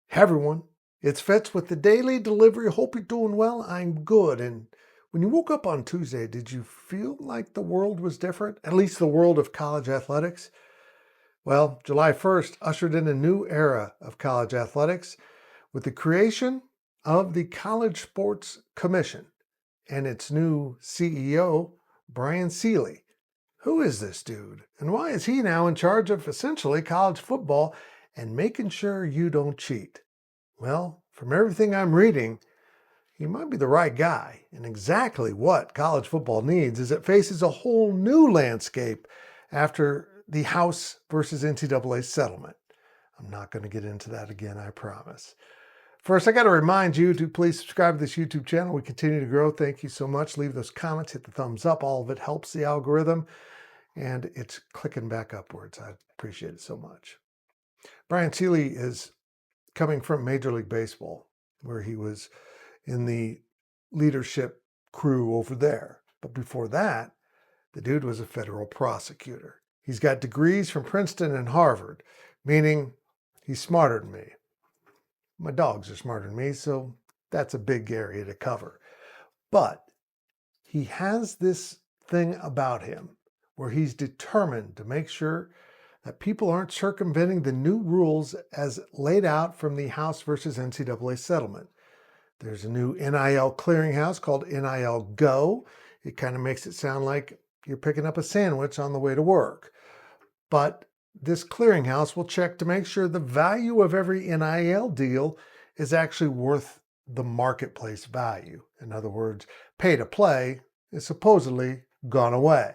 Hey everyone, it's Fitz with the Daily Delivery. Hope you're doing well. I'm good. And when you woke up on Tuesday, did you feel like the world was different? At least the world of college athletics? Well, July 1st ushered in a new era of college athletics with the creation of the College Sports Commission and its new CEO, Brian Seeley. Who is this dude? And why is he now in charge of essentially college football and making sure you don't cheat? Well, from everything I'm reading, he might be the right guy. And exactly what college football needs is it faces a whole new landscape after the House versus NCAA settlement. I'm not going to get into that again, I promise. First, I got to remind you to please subscribe to this YouTube channel. We continue to grow. Thank you so much. Leave those comments, hit the thumbs up. All of it helps the algorithm, and it's clicking back upwards. I appreciate it so much. Brian Seeley is coming from Major League Baseball, where he was in the leadership crew over there. But before that, the dude was a federal prosecutor. He's got degrees from Princeton and Harvard, meaning he's smarter than me. My dogs are smarter than me, so that's a big area to cover. But he has this thing about him where he's determined to make sure that people aren't circumventing the new rules as laid out from the House versus NCAA settlement. There's a new NIL clearinghouse called NIL Go. It kind of makes it sound like you're picking up a sandwich on the way to work. But this clearinghouse will check to make sure the value of every NIL deal is actually worth the marketplace value. In other words, pay to play is supposedly gone away.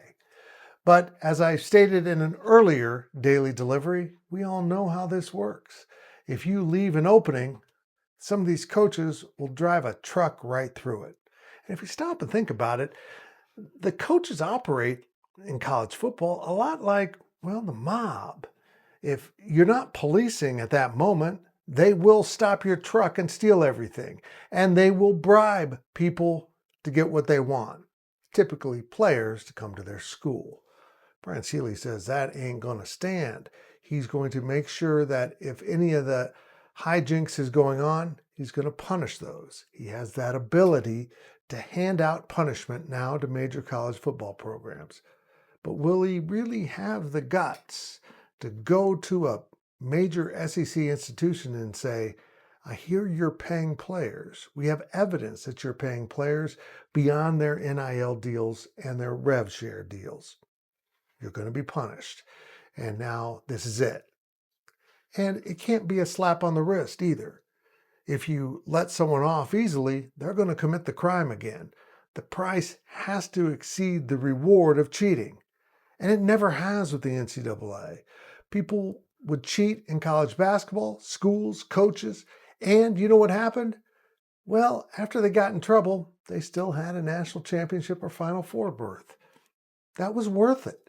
But as I stated in an earlier daily delivery, we all know how this works. If you leave an opening, some of these coaches will drive a truck right through it. And if you stop and think about it, the coaches operate in college football a lot like, well, the mob. If you're not policing at that moment, they will stop your truck and steal everything. And they will bribe people to get what they want, typically players to come to their school. Brian Seeley says that ain't going to stand. He's going to make sure that if any of the hijinks is going on, he's going to punish those. He has that ability to hand out punishment now to major college football programs. But will he really have the guts to go to a major SEC institution and say, I hear you're paying players. We have evidence that you're paying players beyond their NIL deals and their Rev Share deals. You're going to be punished. And now this is it. And it can't be a slap on the wrist either. If you let someone off easily, they're going to commit the crime again. The price has to exceed the reward of cheating. And it never has with the NCAA. People would cheat in college basketball, schools, coaches, and you know what happened? Well, after they got in trouble, they still had a national championship or Final Four berth. That was worth it.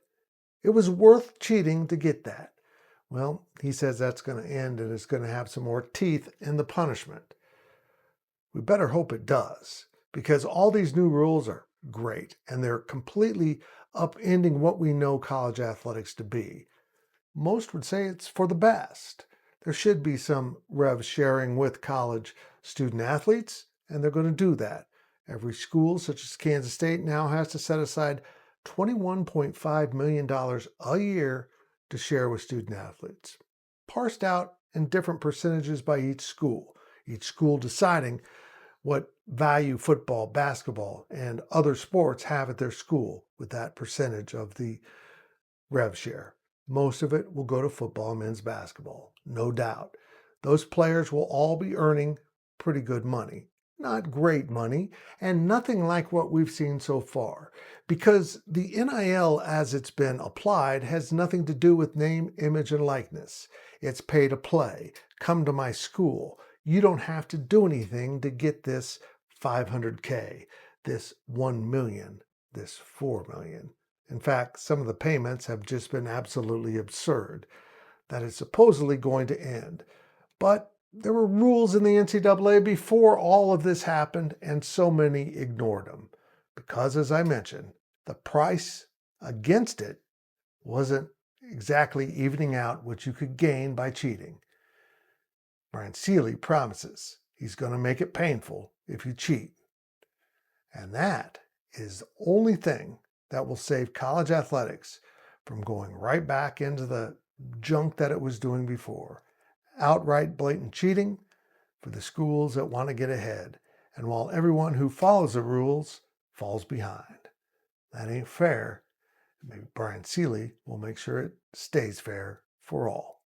It was worth cheating to get that. Well, he says that's going to end and it's going to have some more teeth in the punishment. We better hope it does, because all these new rules are great and they're completely upending what we know college athletics to be. Most would say it's for the best. There should be some rev sharing with college student athletes, and they're going to do that. Every school, such as Kansas State, now has to set aside $21.5 million a year to share with student athletes, parsed out in different percentages by each school deciding what value football, basketball, and other sports have at their school with that percentage of the rev share. Most of it will go to football and men's basketball, no doubt. Those players will all be earning pretty good money. Not great money, and nothing like what we've seen so far, because the NIL as it's been applied has nothing to do with name, image, and likeness. It's pay to play. Come to my school. You don't have to do anything to get this $500K, this $1 million, this $4 million. In fact, some of the payments have just been absolutely absurd. That is supposedly going to end. But there were rules in the NCAA before all of this happened, and so many ignored them. Because, as I mentioned, the price against it wasn't exactly evening out what you could gain by cheating. Brian Seeley promises he's going to make it painful if you cheat. And that is the only thing that will save college athletics from going right back into the junk that it was doing before. Outright blatant cheating for the schools that want to get ahead, and while everyone who follows the rules falls behind. That ain't fair. Maybe Brian Seeley will make sure it stays fair for all.